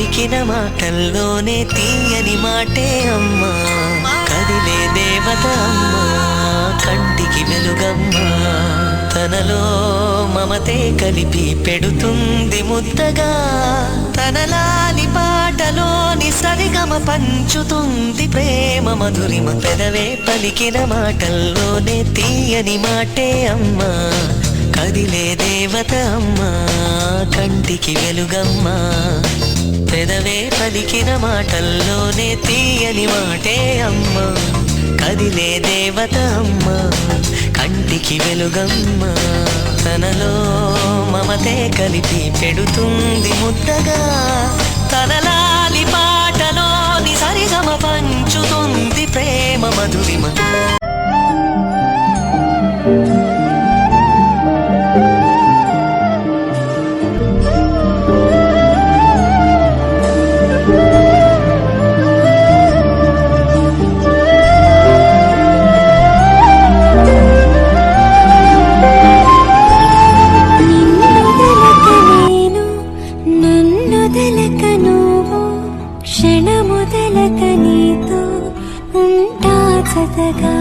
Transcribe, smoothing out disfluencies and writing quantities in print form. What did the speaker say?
పలికిన మాటల్లోనే తీయని మాటే అమ్మా, కదిలే దేవత అమ్మా, కంటికి వెలుగమ్మా. తనలో మమతే కలిపి పెడుతుంది ముద్దగా, తనలాలి పాటలోని సరిగమ పంచుతుంది ప్రేమ మధురిమ. పెదవే పలికిన మాటల్లోనే తీయని మాటే అమ్మా, కదిలే దేవత అమ్మా, కంటికి వెలుగమ్మా. పెదవే పలికిన మాటల్లోనే తీయని మాటే అమ్మా, కదిలే దేవత అమ్మా, కంటికి వెలుగమ్మా. తనలో మమతే కలిపి పెడుతుంది ముద్దగా, తనలాలి పాటలోని సరిగమ పంచుతుంది ప్రేమ మధురిమ. క్షణముదలక నీతో ఉంటా చదగా.